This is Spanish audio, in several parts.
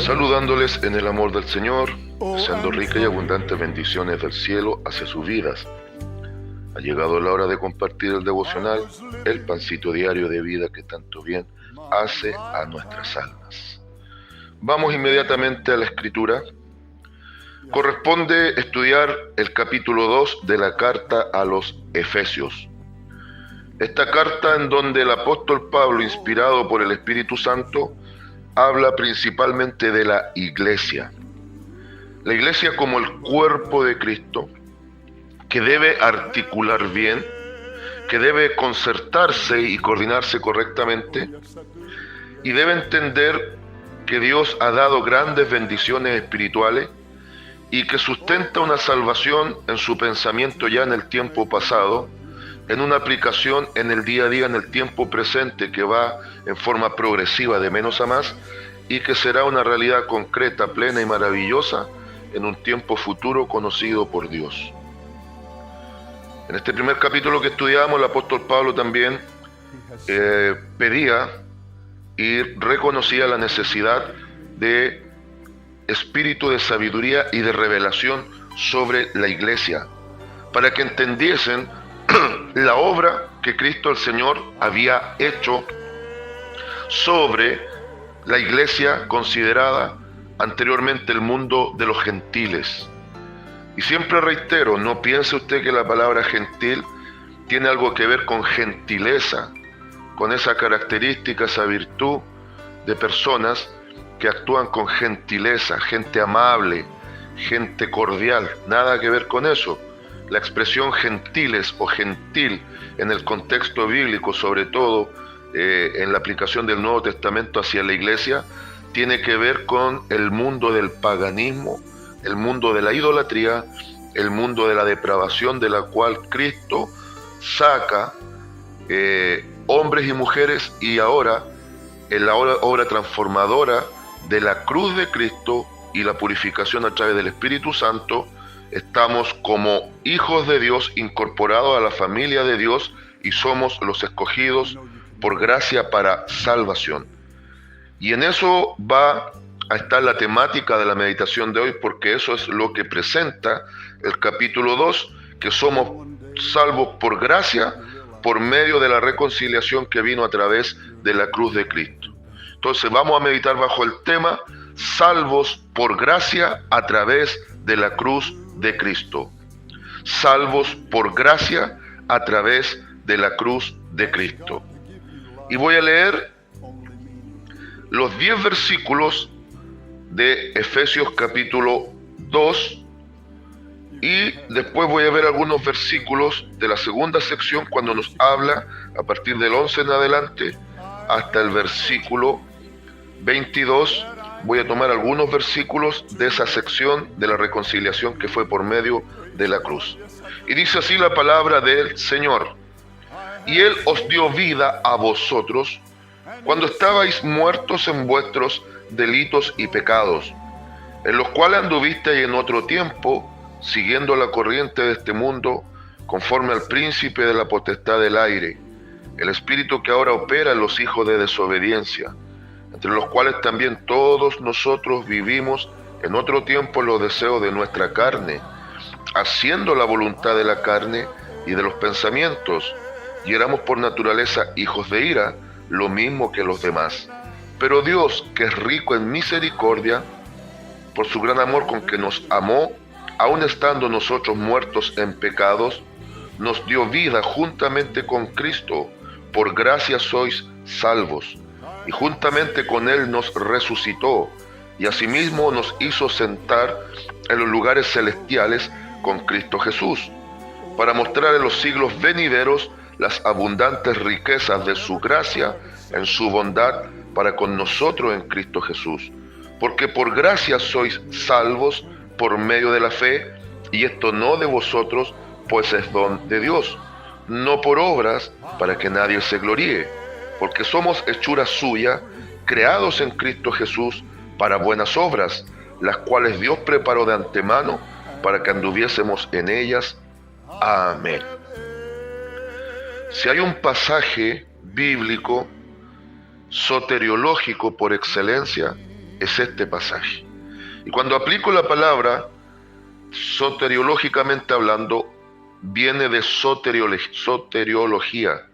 Saludándoles en el amor del Señor, deseando ricas y abundantes bendiciones del cielo hacia sus vidas. Ha llegado la hora de compartir el devocional, el pancito diario de vida que tanto bien hace a nuestras almas. Vamos inmediatamente a la Escritura. Corresponde estudiar el capítulo 2 de la carta a los Efesios. Esta carta, en donde el apóstol Pablo, inspirado por el Espíritu Santo, habla principalmente de la iglesia. La iglesia como el cuerpo de Cristo, que debe articular bien, que debe concertarse y coordinarse correctamente, y debe entender que Dios ha dado grandes bendiciones espirituales y que sustenta una salvación en su pensamiento ya en el tiempo pasado, en una aplicación en el día a día, en el tiempo presente, que va en forma progresiva de menos a más, y que será una realidad concreta, plena y maravillosa en un tiempo futuro conocido por Dios. En este primer capítulo que estudiamos, el apóstol Pablo también pedía y reconocía la necesidad de espíritu de sabiduría y de revelación sobre la iglesia, para que entendiesen la obra que Cristo el Señor había hecho sobre la iglesia considerada anteriormente el mundo de los gentiles. Y siempre reitero, no piense usted que la palabra gentil tiene algo que ver con gentileza, con esa característica, esa virtud de personas que actúan con gentileza, gente amable, gente cordial, nada que ver con eso. La expresión gentiles o gentil en el contexto bíblico, sobre todo en la aplicación del Nuevo Testamento hacia la iglesia, tiene que ver con el mundo del paganismo, el mundo de la idolatría, el mundo de la depravación de la cual Cristo saca hombres y mujeres, y ahora en la obra transformadora de la cruz de Cristo y la purificación a través del Espíritu Santo, estamos como hijos de Dios incorporados a la familia de Dios y somos los escogidos por gracia para salvación. Y en eso va a estar la temática de la meditación de hoy, porque eso es lo que presenta el capítulo 2, que somos salvos por gracia por medio de la reconciliación que vino a través de la cruz de Cristo. Entonces vamos a meditar bajo el tema salvos por gracia a través de la cruz de Cristo. Salvos por gracia a través de la cruz de Cristo. Y voy a leer los 10 versículos de Efesios capítulo 2, y después voy a ver algunos versículos de la segunda sección cuando nos habla a partir del 11 en adelante hasta el versículo 22. Voy a tomar algunos versículos de esa sección de la reconciliación que fue por medio de la cruz. Y dice así la palabra del Señor: y Él os dio vida a vosotros cuando estabais muertos en vuestros delitos y pecados, en los cuales anduvisteis en otro tiempo, siguiendo la corriente de este mundo, conforme al príncipe de la potestad del aire, el espíritu que ahora opera en los hijos de desobediencia, entre los cuales también todos nosotros vivimos en otro tiempo en los deseos de nuestra carne, haciendo la voluntad de la carne y de los pensamientos, y éramos por naturaleza hijos de ira, lo mismo que los demás. Pero Dios, que es rico en misericordia, por su gran amor con que nos amó, aun estando nosotros muertos en pecados, nos dio vida juntamente con Cristo. Por gracia sois salvos. Y juntamente con Él nos resucitó, y asimismo nos hizo sentar en los lugares celestiales con Cristo Jesús, para mostrar en los siglos venideros las abundantes riquezas de su gracia en su bondad para con nosotros en Cristo Jesús. Porque por gracia sois salvos por medio de la fe, y esto no de vosotros, pues es don de Dios, no por obras, para que nadie se gloríe, porque somos hechura suya, creados en Cristo Jesús para buenas obras, las cuales Dios preparó de antemano para que anduviésemos en ellas. Amén. Si hay un pasaje bíblico, soteriológico por excelencia, es este pasaje. Y cuando aplico la palabra, soteriológicamente hablando, viene de soteriología,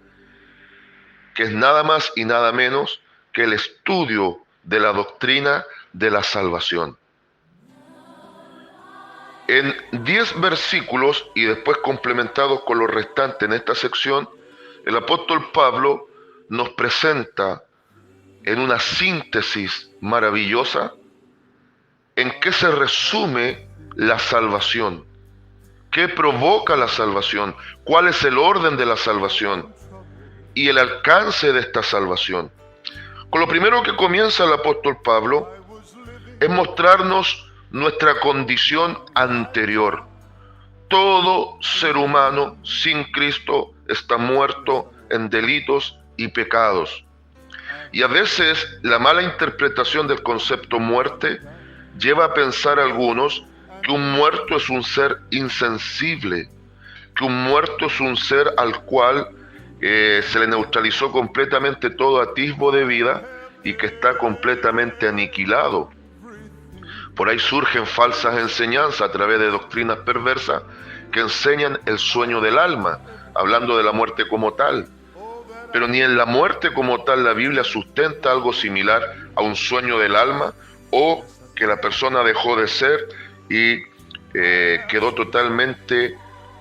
que es nada más y nada menos que el estudio de la doctrina de la salvación. En 10 versículos, y después complementados con los restantes en esta sección, el apóstol Pablo nos presenta en una síntesis maravillosa en qué se resume la salvación, qué provoca la salvación, cuál es el orden de la salvación y el alcance de esta salvación. Con lo primero que comienza el apóstol Pablo es mostrarnos nuestra condición anterior. Todo ser humano sin Cristo está muerto en delitos y pecados. Y a veces la mala interpretación del concepto muerte lleva a pensar a algunos que un muerto es un ser insensible, que un muerto es un ser al cual se le neutralizó completamente todo atisbo de vida y que está completamente aniquilado. Por ahí surgen falsas enseñanzas a través de doctrinas perversas que enseñan el sueño del alma, hablando de la muerte como tal. Pero ni en la muerte como tal la Biblia sustenta algo similar a un sueño del alma o que la persona dejó de ser y quedó totalmente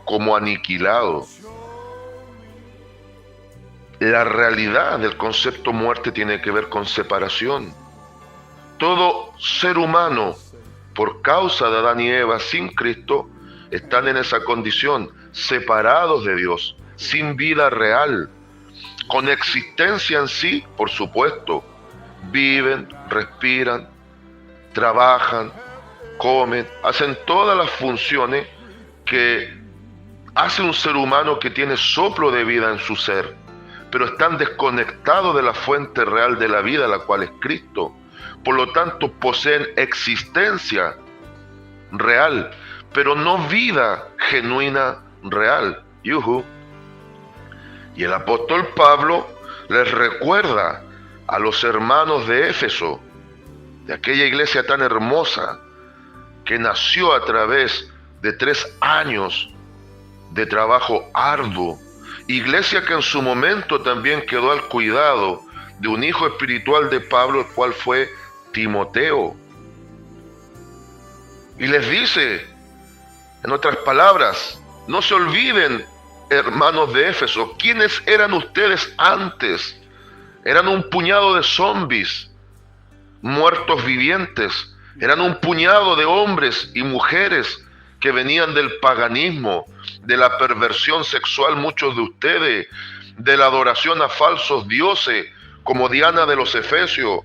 como aniquilado. La realidad del concepto muerte tiene que ver con separación. Todo ser humano, por causa de Adán y Eva sin Cristo, están en esa condición, separados de Dios, sin vida real, con existencia en sí, por supuesto. Viven, respiran, trabajan, comen, hacen todas las funciones que hace un ser humano que tiene soplo de vida en su ser, pero están desconectados de la fuente real de la vida, la cual es Cristo. Por lo tanto, poseen existencia real, pero no vida genuina real. Yuhu. Y el apóstol Pablo les recuerda a los hermanos de Éfeso, de aquella iglesia tan hermosa, que nació a través de 3 años de trabajo arduo, iglesia que en su momento también quedó al cuidado de un hijo espiritual de Pablo, el cual fue Timoteo. Y les dice, en otras palabras, no se olviden, hermanos de Éfeso, ¿quiénes eran ustedes antes? Eran un puñado de zombies, muertos vivientes. Eran un puñado de hombres y mujeres que venían del paganismo, de la perversión sexual, muchos de ustedes, de la adoración a falsos dioses, como Diana de los Efesios.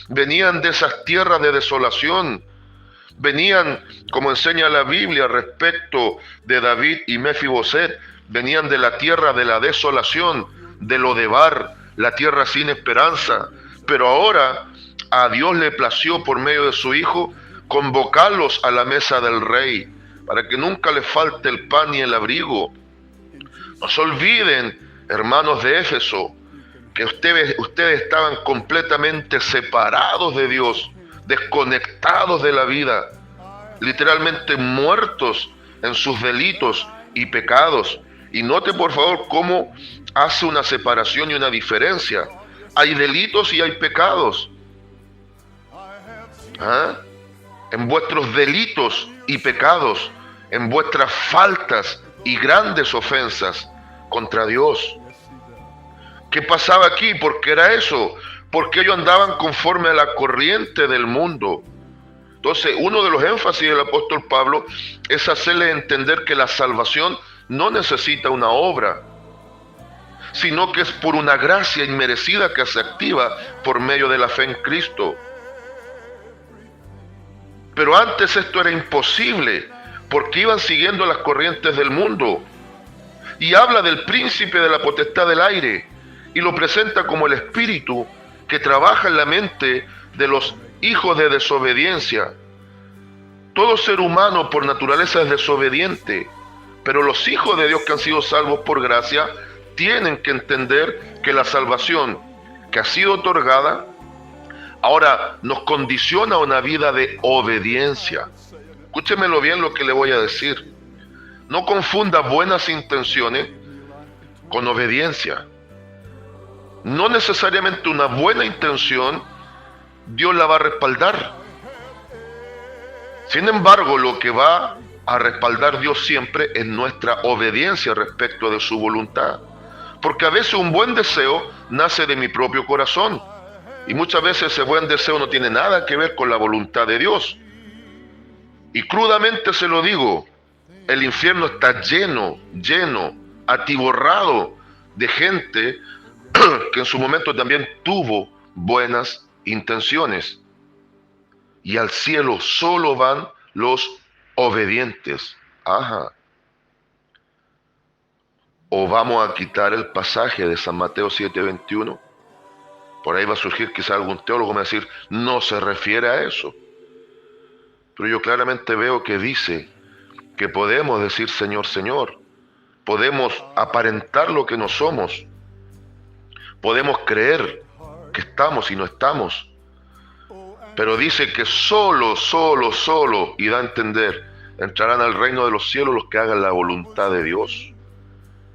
Venían de esas tierras de desolación. Venían, como enseña la Biblia respecto de David y Mefiboset, venían de la tierra de la desolación, de Lodebar, la tierra sin esperanza. Pero ahora a Dios le plació por medio de su Hijo convocarlos a la mesa del Rey, para que nunca les falte el pan ni el abrigo. No se olviden, hermanos de Éfeso, que ustedes estaban completamente separados de Dios, desconectados de la vida, literalmente muertos en sus delitos y pecados. Y note por favor cómo hace una separación y una diferencia. Hay delitos y hay pecados. En vuestros delitos y pecados, en vuestras faltas y grandes ofensas contra Dios. ¿Qué pasaba aquí? ¿Por qué era eso? Porque ellos andaban conforme a la corriente del mundo. Entonces, uno de los énfasis del apóstol Pablo es hacerle entender que la salvación no necesita una obra, sino que es por una gracia inmerecida que se activa por medio de la fe en Cristo. Pero antes esto era imposible, porque iban siguiendo las corrientes del mundo. Y habla del príncipe de la potestad del aire, y lo presenta como el espíritu que trabaja en la mente de los hijos de desobediencia. Todo ser humano por naturaleza es desobediente, pero los hijos de Dios que han sido salvos por gracia tienen que entender que la salvación que ha sido otorgada ahora nos condiciona a una vida de obediencia. Escúchemelo bien lo que le voy a decir. No confunda buenas intenciones con obediencia. No necesariamente una buena intención Dios la va a respaldar. Sin embargo, lo que va a respaldar Dios siempre es nuestra obediencia respecto de su voluntad. Porque a veces un buen deseo nace de mi propio corazón. Y muchas veces ese buen deseo no tiene nada que ver con la voluntad de Dios. Y crudamente se lo digo, el infierno está lleno, atiborrado de gente que en su momento también tuvo buenas intenciones. Y al cielo solo van los obedientes. Ajá. O vamos a quitar el pasaje de San Mateo 7:21. Por ahí va a surgir quizá algún teólogo y me va a decir, no se refiere a eso. Pero yo claramente veo que dice que podemos decir Señor, Señor. Podemos aparentar lo que no somos. Podemos creer que estamos y no estamos. Pero dice que solo, y da a entender, entrarán al reino de los cielos los que hagan la voluntad de Dios.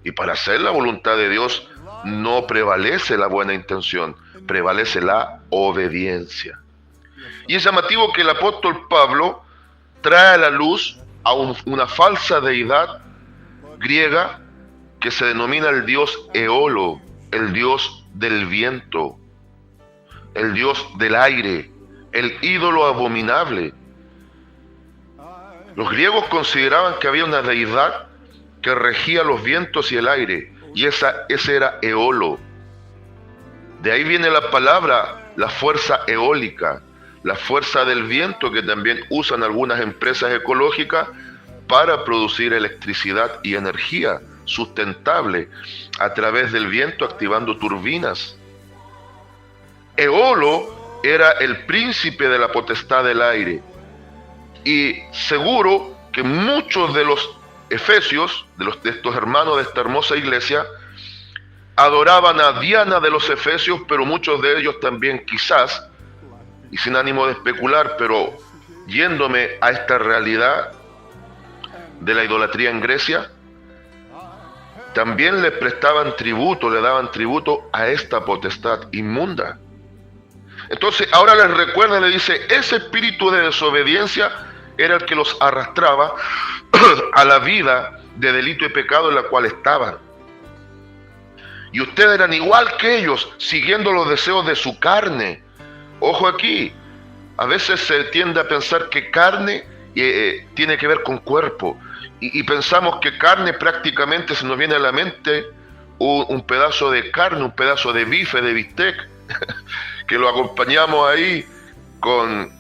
Y para hacer la voluntad de Dios no prevalece la buena intención, prevalece la obediencia. Y es llamativo que el apóstol Pablo trae a la luz a una falsa deidad griega que se denomina el dios Eolo, el dios del viento, el dios del aire, el ídolo abominable. Los griegos consideraban que había una deidad que regía los vientos y el aire, y ese era Eolo. De ahí viene la palabra, la fuerza eólica, la fuerza del viento que también usan algunas empresas ecológicas para producir electricidad y energía sustentable a través del viento activando turbinas. Eolo era el príncipe de la potestad del aire, y seguro que muchos de los efesios, de estos hermanos de esta hermosa iglesia, adoraban a Diana de los efesios, pero muchos de ellos también quizás, y sin ánimo de especular, pero yéndome a esta realidad de la idolatría en Grecia, también le prestaban tributo, le daban tributo a esta potestad inmunda. Entonces ahora les recuerda, le dice, ese espíritu de desobediencia era el que los arrastraba a la vida de delito y pecado en la cual estaban. Y ustedes eran igual que ellos, siguiendo los deseos de su carne. Ojo aquí, a veces se tiende a pensar que carne tiene que ver con cuerpo. Y pensamos que carne prácticamente se nos viene a la mente un pedazo de carne, un pedazo de bife, de bistec, que lo acompañamos ahí con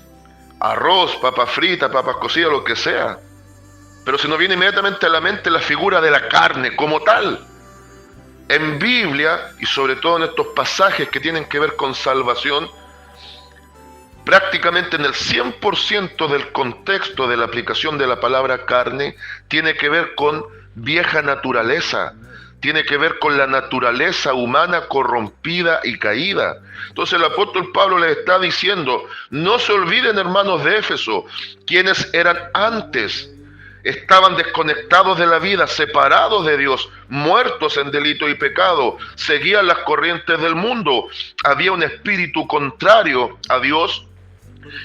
arroz, papas fritas, papas cocidas, lo que sea. Pero se nos viene inmediatamente a la mente la figura de la carne como tal. En Biblia, y sobre todo en estos pasajes que tienen que ver con salvación, prácticamente en el 100% del contexto de la aplicación de la palabra carne, tiene que ver con vieja naturaleza, tiene que ver con la naturaleza humana corrompida y caída. Entonces el apóstol Pablo les está diciendo, no se olviden, hermanos de Éfeso, quienes eran antes, estaban desconectados de la vida, separados de Dios, muertos en delito y pecado, seguían las corrientes del mundo, había un espíritu contrario a Dios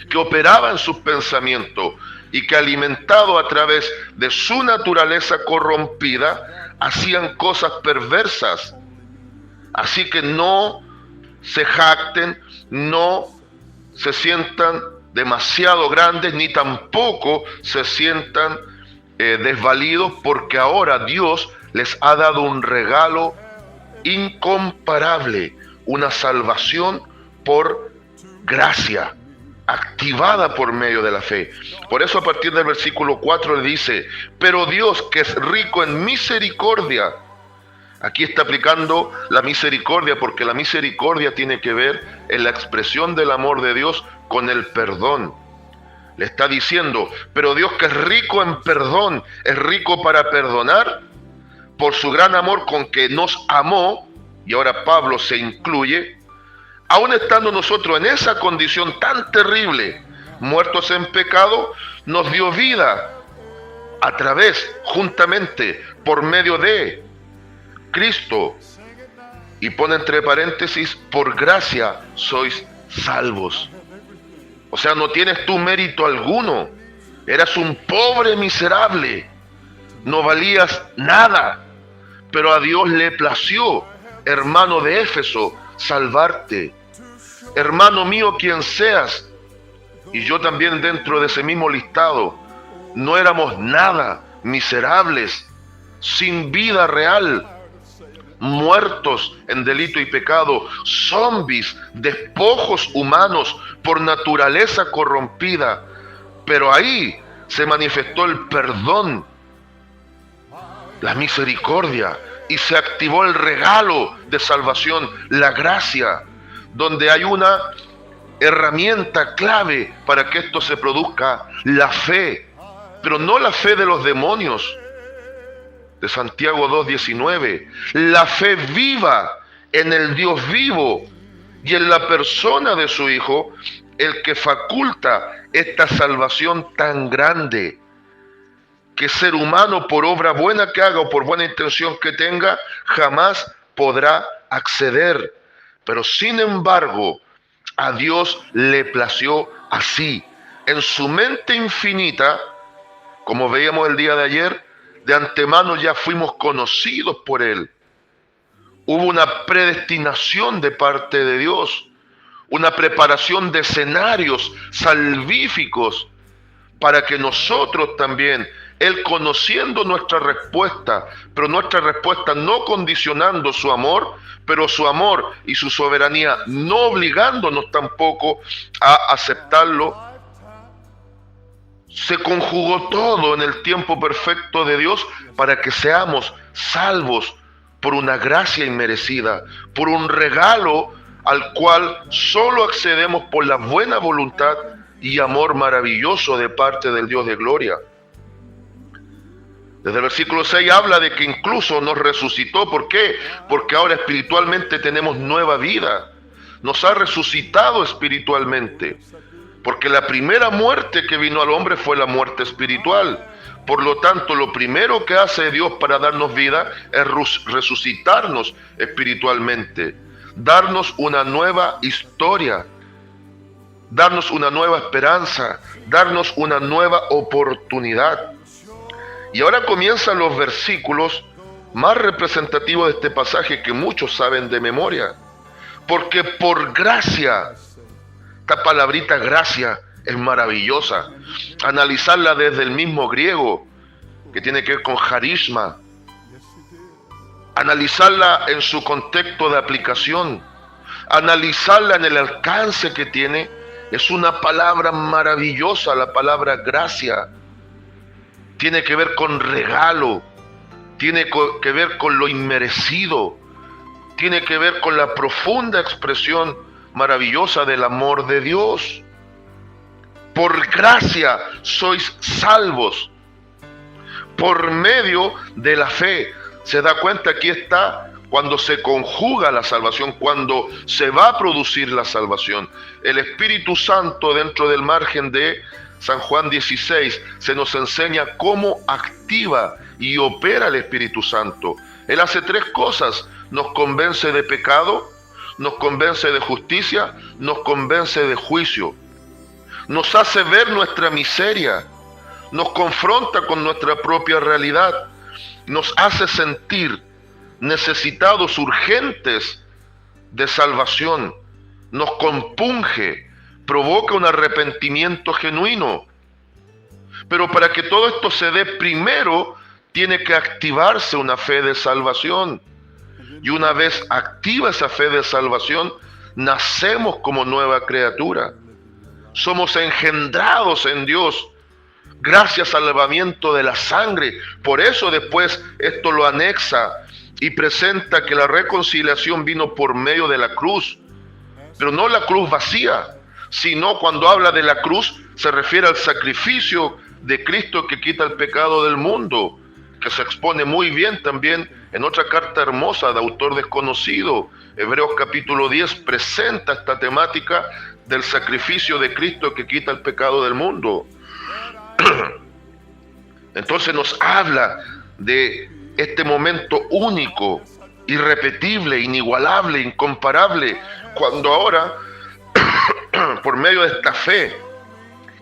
que operaba en sus pensamientos y que, alimentado a través de su naturaleza corrompida, hacían cosas perversas. Así que no se jacten, no se sientan demasiado grandes, ni tampoco se sientan desvalidos, porque ahora Dios les ha dado un regalo incomparable, una salvación por gracia, activada por medio de la fe. Por eso a partir del versículo 4 le dice, pero Dios, que es rico en misericordia. Aquí está aplicando la misericordia, porque la misericordia tiene que ver en la expresión del amor de Dios con el perdón. Le está diciendo, pero Dios, que es rico en perdón, es rico para perdonar, por su gran amor con que nos amó, y ahora Pablo se incluye, aún estando nosotros en esa condición tan terrible, muertos en pecado, nos dio vida a través, juntamente, por medio de Cristo. Y pone entre paréntesis, por gracia sois salvos. O sea, no tienes tú mérito alguno. Eras un pobre miserable. No valías nada. Pero a Dios le plació, hermano de Éfeso, salvarte. Hermano mío, quien seas, y yo también dentro de ese mismo listado, no éramos nada, miserables, sin vida real, muertos en delito y pecado, zombies, despojos humanos por naturaleza corrompida. Pero ahí se manifestó el perdón, la misericordia, y se activó el regalo de salvación, la gracia, donde hay una herramienta clave para que esto se produzca, la fe, pero no la fe de los demonios, de Santiago 2:19, la fe viva en el Dios vivo y en la persona de su Hijo, el que faculta esta salvación tan grande, que ser humano, por obra buena que haga o por buena intención que tenga, jamás podrá acceder. Pero sin embargo, a Dios le plació así, en su mente infinita, como veíamos el día de ayer, de antemano ya fuimos conocidos por Él. Hubo una predestinación de parte de Dios, una preparación de escenarios salvíficos para que nosotros también, Él conociendo nuestra respuesta, pero nuestra respuesta no condicionando su amor, pero su amor y su soberanía no obligándonos tampoco a aceptarlo, se conjugó todo en el tiempo perfecto de Dios para que seamos salvos por una gracia inmerecida, por un regalo al cual solo accedemos por la buena voluntad y amor maravilloso de parte del Dios de gloria. Desde el versículo 6 habla de que incluso nos resucitó. ¿Por qué? Porque ahora espiritualmente tenemos nueva vida. Nos ha resucitado espiritualmente. Porque la primera muerte que vino al hombre fue la muerte espiritual. Por lo tanto, lo primero que hace Dios para darnos vida es resucitarnos espiritualmente. Darnos una nueva historia. Darnos una nueva esperanza. Darnos una nueva oportunidad. Y ahora comienzan los versículos más representativos de este pasaje que muchos saben de memoria. Porque por gracia, esta palabrita gracia es maravillosa. Analizarla desde el mismo griego, que tiene que ver con charisma. Analizarla en su contexto de aplicación. Analizarla en el alcance que tiene. Es una palabra maravillosa, la palabra gracia. Tiene que ver con regalo, tiene que ver con lo inmerecido, tiene que ver con la profunda expresión maravillosa del amor de Dios. Por gracia sois salvos, por medio de la fe. Se da cuenta, aquí está, cuando se conjuga la salvación, cuando se va a producir la salvación. El Espíritu Santo, dentro del margen de San Juan 16, se nos enseña cómo activa y opera el Espíritu Santo. Él hace tres cosas: nos convence de pecado, nos convence de justicia, nos convence de juicio. Nos hace ver nuestra miseria, nos confronta con nuestra propia realidad, nos hace sentir necesitados urgentes de salvación, nos compunge, provoca un arrepentimiento genuino. Pero para que todo esto se dé, primero tiene que activarse una fe de salvación. Y una vez activa esa fe de salvación, nacemos como nueva criatura. Somos engendrados en Dios gracias al lavamiento de la sangre. Por eso después esto lo anexa y presenta que la reconciliación vino por medio de la cruz. Pero no la cruz vacía, sino cuando habla de la cruz se refiere al sacrificio de Cristo que quita el pecado del mundo, que se expone muy bien también en otra carta hermosa de autor desconocido. Hebreos capítulo 10 presenta esta temática del sacrificio de Cristo que quita el pecado del mundo. Entonces nos habla de este momento único, irrepetible, inigualable, incomparable, cuando ahora, por medio de esta fe,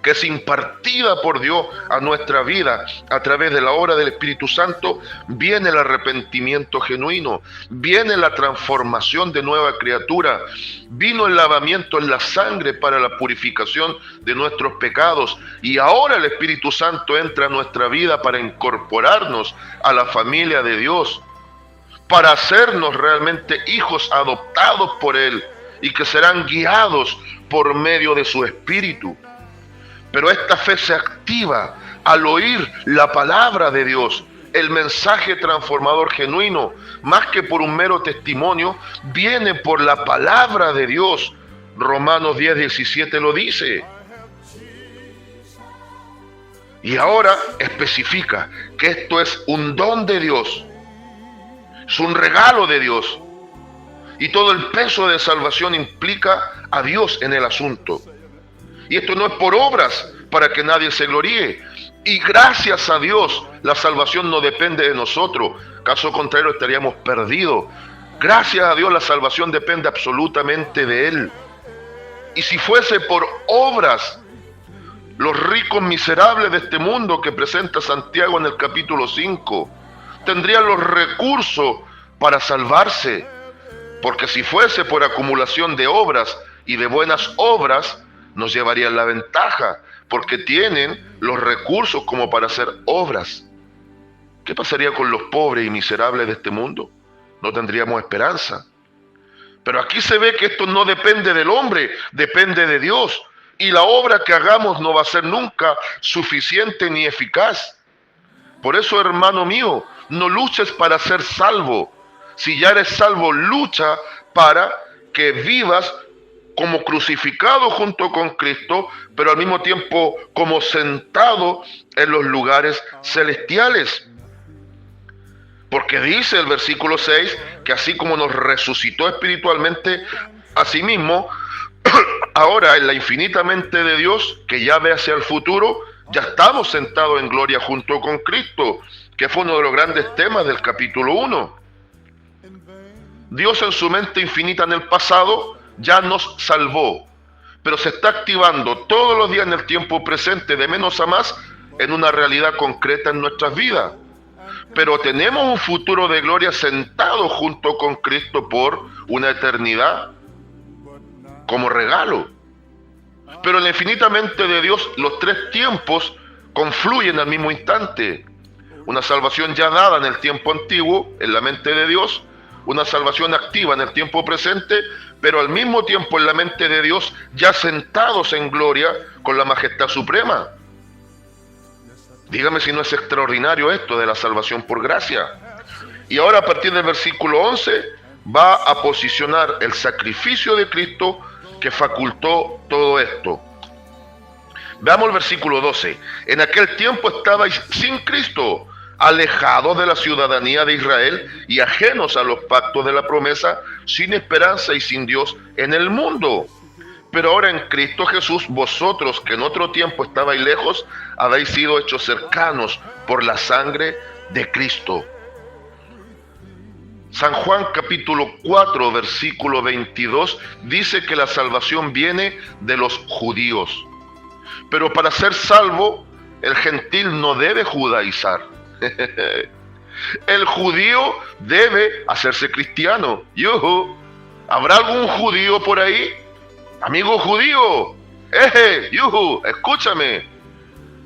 que es impartida por Dios a nuestra vida a través de la obra del Espíritu Santo, viene el arrepentimiento genuino, viene la transformación de nueva criatura, vino el lavamiento en la sangre para la purificación de nuestros pecados, y ahora el Espíritu Santo entra a nuestra vida para incorporarnos a la familia de Dios, para hacernos realmente hijos adoptados por Él y que serán guiados por medio de su Espíritu. Pero esta fe se activa al oír la palabra de Dios, el mensaje transformador genuino, más que por un mero testimonio, viene por la palabra de Dios. Romanos 10:17 lo dice. Y ahora especifica que esto es un don de Dios, es un regalo de Dios, y todo el peso de salvación implica a Dios en el asunto. Y esto no es por obras para que nadie se gloríe. Y gracias a Dios, la salvación no depende de nosotros. Caso contrario, estaríamos perdidos. Gracias a Dios, la salvación depende absolutamente de Él. Y si fuese por obras, los ricos miserables de este mundo que presenta Santiago en el capítulo 5, tendrían los recursos para salvarse. Porque si fuese por acumulación de obras y de buenas obras, nos llevarían la ventaja, porque tienen los recursos como para hacer obras. ¿Qué pasaría con los pobres y miserables de este mundo? No tendríamos esperanza. Pero aquí se ve que esto no depende del hombre, depende de Dios. Y la obra que hagamos no va a ser nunca suficiente ni eficaz. Por eso, hermano mío, no luches para ser salvo. Si ya eres salvo, lucha para que vivas como crucificado junto con Cristo, pero al mismo tiempo como sentado en los lugares celestiales. Porque dice el versículo 6 que así como nos resucitó espiritualmente, asimismo, ahora en la infinita mente de Dios, que ya ve hacia el futuro, ya estamos sentados en gloria junto con Cristo, que fue uno de los grandes temas del capítulo 1. Dios en su mente infinita en el pasado ya nos salvó, pero se está activando todos los días en el tiempo presente, de menos a más, en una realidad concreta en nuestras vidas. Pero tenemos un futuro de gloria sentado junto con Cristo por una eternidad, como regalo. Pero en la infinita mente de Dios, los tres tiempos confluyen al mismo instante. Una salvación ya dada en el tiempo antiguo, en la mente de Dios, una salvación activa en el tiempo presente, pero al mismo tiempo en la mente de Dios, ya sentados en gloria con la majestad suprema. Dígame si no es extraordinario esto de la salvación por gracia. Y ahora a partir del versículo 11 va a posicionar el sacrificio de Cristo que facultó todo esto. Veamos el versículo 12. En aquel tiempo estabais sin Cristo, alejados de la ciudadanía de Israel y ajenos a los pactos de la promesa, sin esperanza y sin Dios en el mundo. Pero ahora en Cristo Jesús, vosotros que en otro tiempo estabais lejos, habéis sido hechos cercanos por la sangre de Cristo. San Juan capítulo 4, versículo 22, dice que la salvación viene de los judíos. Pero para ser salvo, el gentil no debe judaizar. El judío debe hacerse cristiano. ¡Yuhu! ¿Habrá algún judío por ahí? Amigo judío, ¡yuhu! Escúchame.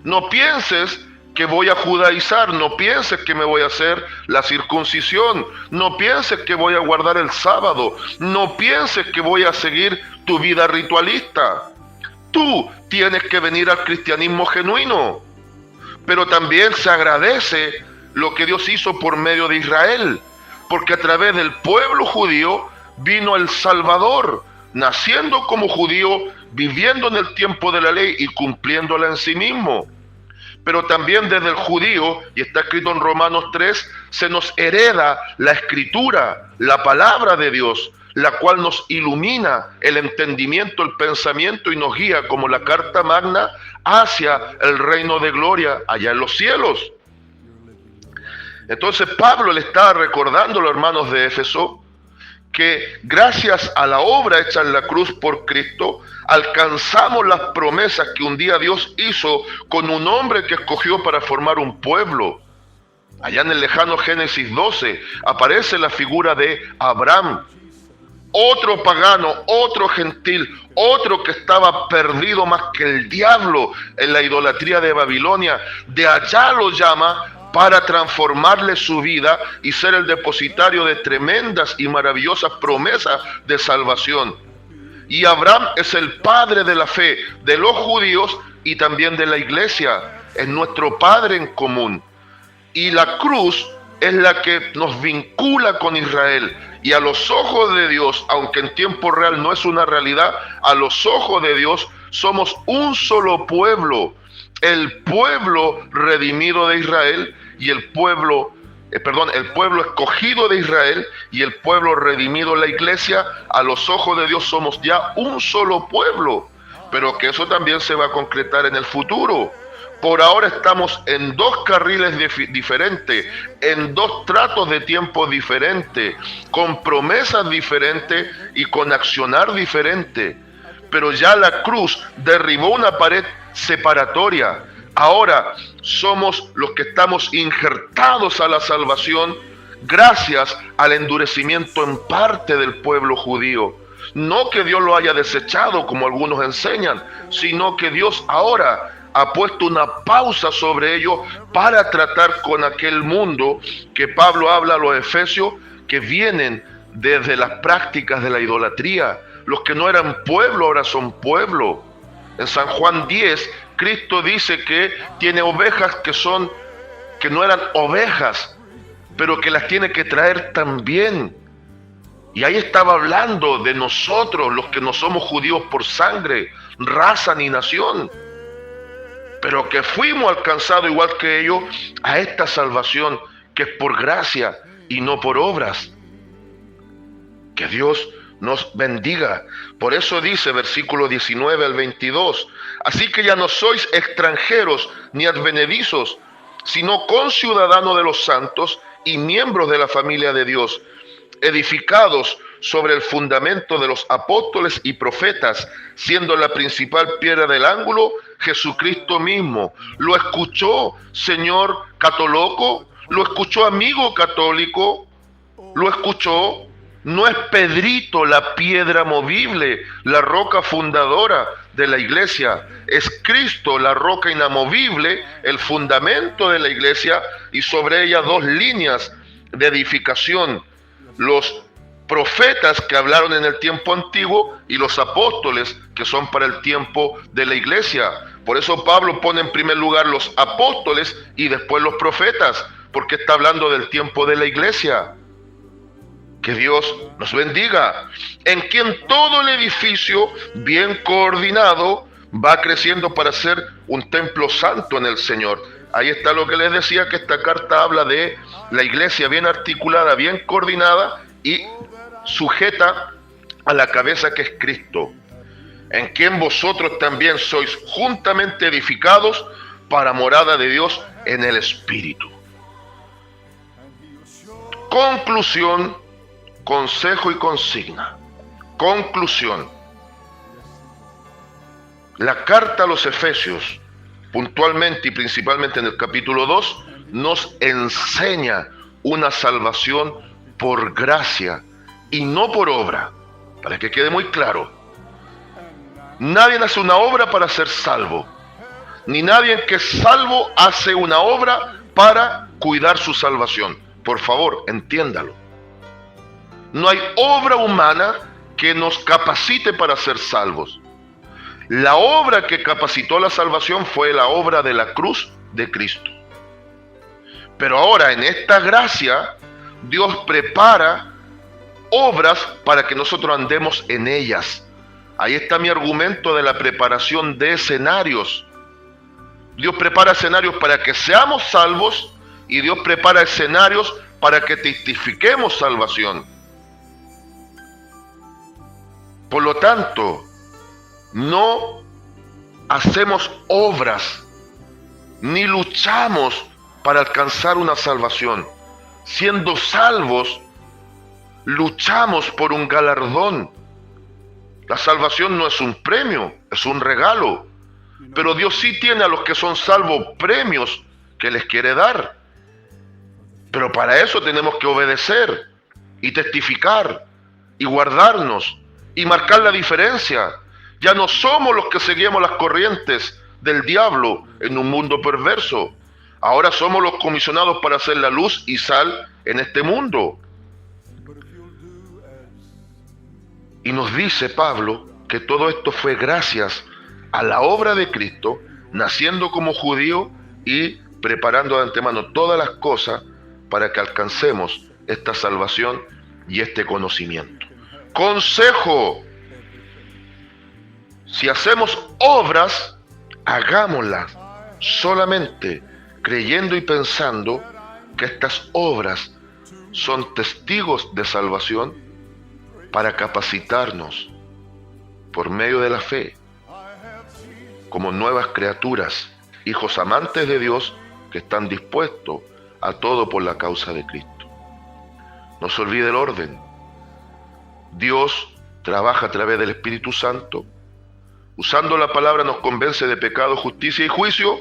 No pienses que voy a judaizar, no pienses que me voy a hacer la circuncisión, no pienses que voy a guardar el sábado, no pienses que voy a seguir tu vida ritualista. Tú tienes que venir al cristianismo genuino. Pero también se agradece lo que Dios hizo por medio de Israel, porque a través del pueblo judío vino el Salvador, naciendo como judío, viviendo en el tiempo de la ley y cumpliéndola en sí mismo. pero también desde el judío, y está escrito en Romanos 3, se nos hereda la escritura, la palabra de Dios, la cual nos ilumina el entendimiento, el pensamiento y nos guía como la carta magna hacia el reino de gloria allá en los cielos. Entonces Pablo le está recordando a los hermanos de Éfeso que gracias a la obra hecha en la cruz por Cristo, alcanzamos las promesas que un día Dios hizo con un hombre que escogió para formar un pueblo. Allá en el lejano Génesis 12 aparece la figura de Abraham, otro pagano, otro gentil, otro que estaba perdido más que el diablo en la idolatría de Babilonia. De allá lo llama para transformarle su vida y ser el depositario de tremendas y maravillosas promesas de salvación. Y Abraham es el padre de la fe de los judíos y también de la iglesia, es nuestro padre en común. Y la cruz es la que nos vincula con Israel. Y a los ojos de Dios, aunque en tiempo real no es una realidad, a los ojos de Dios somos un solo pueblo, el pueblo redimido de Israel y el pueblo escogido de Israel y el pueblo redimido, la iglesia. A los ojos de Dios somos ya un solo pueblo, pero que eso también se va a concretar en el futuro. Por ahora estamos en dos carriles diferentes, en dos tratos de tiempo diferentes, con promesas diferentes y con accionar diferente. Pero ya la cruz derribó una pared separatoria. Ahora somos los que estamos injertados a la salvación gracias al endurecimiento en parte del pueblo judío. No que Dios lo haya desechado como algunos enseñan, sino que Dios ahora ha puesto una pausa sobre ello para tratar con aquel mundo que Pablo habla a los efesios, que vienen desde las prácticas de la idolatría. Los que no eran pueblo ahora son pueblo. En San Juan 10, Cristo dice que tiene ovejas que no eran ovejas, pero que las tiene que traer también. Y ahí estaba hablando de nosotros, los que no somos judíos por sangre, raza ni nación, pero que fuimos alcanzados igual que ellos a esta salvación que es por gracia y no por obras. Que Dios nos bendiga. Por eso dice versículo 19 al 22, así que ya no sois extranjeros ni advenedizos, sino conciudadanos de los santos y miembros de la familia de Dios, edificados sobre el fundamento de los apóstoles y profetas, siendo la principal piedra del ángulo Jesucristo mismo. ¿Lo escuchó, señor catoloco? ¿Lo escuchó, amigo católico? ¿Lo escuchó? No es Pedrito la piedra movible, la roca fundadora de la iglesia. Es Cristo la roca inamovible, el fundamento de la iglesia, y sobre ella dos líneas de edificación: los profetas que hablaron en el tiempo antiguo y los apóstoles que son para el tiempo de la iglesia. Por eso Pablo pone en primer lugar los apóstoles y después los profetas, porque está hablando del tiempo de la iglesia. Que Dios nos bendiga, en quien todo el edificio bien coordinado va creciendo para ser un templo santo en el Señor. Ahí está lo que les decía, que esta carta habla de la iglesia bien articulada, bien coordinada y sujeta a la cabeza que es Cristo, en quien vosotros también sois juntamente edificados para morada de Dios en el Espíritu. Conclusión, consejo y consigna. Conclusión. La carta a los Efesios, puntualmente y principalmente en el capítulo 2, nos enseña una salvación por gracia y no por obra, para que quede muy claro. Nadie hace una obra para ser salvo, ni nadie que es salvo hace una obra para cuidar su salvación. Por favor, entiéndalo. No hay obra humana que nos capacite para ser salvos. La obra que capacitó la salvación fue la obra de la cruz de Cristo. Pero ahora en esta gracia, Dios prepara obras para que nosotros andemos en ellas. Ahí está mi argumento de la preparación de escenarios. Dios prepara escenarios para que seamos salvos y Dios prepara escenarios para que testifiquemos salvación. Por lo tanto, no hacemos obras ni luchamos para alcanzar una salvación. Siendo salvos, luchamos por un galardón. La salvación no es un premio, es un regalo. Pero Dios sí tiene a los que son salvos premios que les quiere dar. Pero para eso tenemos que obedecer y testificar y guardarnos y marcar la diferencia. Ya no somos los que seguimos las corrientes del diablo en un mundo perverso. Ahora somos los comisionados para hacer la luz y sal en este mundo. Y nos dice Pablo que todo esto fue gracias a la obra de Cristo, naciendo como judío y preparando de antemano todas las cosas para que alcancemos esta salvación y este conocimiento. Consejo: si hacemos obras, hagámoslas solamente creyendo y pensando que estas obras son testigos de salvación para capacitarnos por medio de la fe como nuevas criaturas, hijos amantes de Dios que están dispuestos a todo por la causa de Cristo. No se olvide el orden. Dios trabaja a través del Espíritu Santo. Usando la palabra nos convence de pecado, justicia y juicio.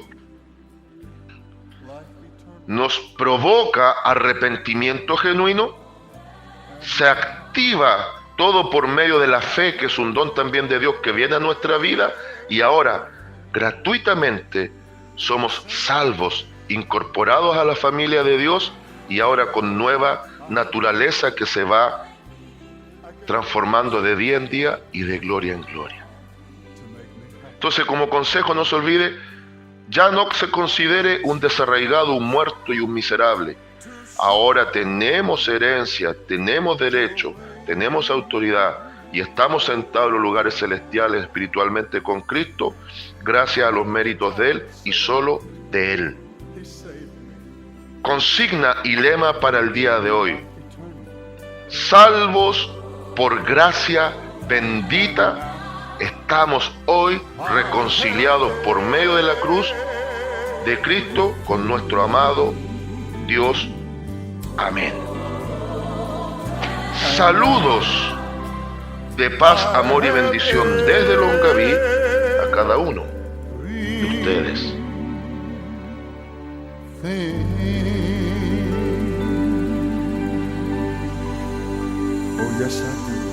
Nos provoca arrepentimiento genuino. Se activa todo por medio de la fe, que es un don también de Dios que viene a nuestra vida. Y ahora, gratuitamente, somos salvos, incorporados a la familia de Dios y ahora con nueva naturaleza que se va transformando de día en día y de gloria en gloria. Entonces, como consejo, no se olvide, ya no se considere un desarraigado, un muerto y un miserable. Ahora tenemos herencia, tenemos derecho, tenemos autoridad y estamos sentados en los lugares celestiales espiritualmente con Cristo, gracias a los méritos de Él y solo de Él. Consigna y lema para el día de hoy: salvos por gracia bendita, estamos hoy reconciliados por medio de la cruz de Cristo con nuestro amado Dios. Amén. Saludos de paz, amor y bendición desde Longaví a cada uno de ustedes. Oh yes, I do.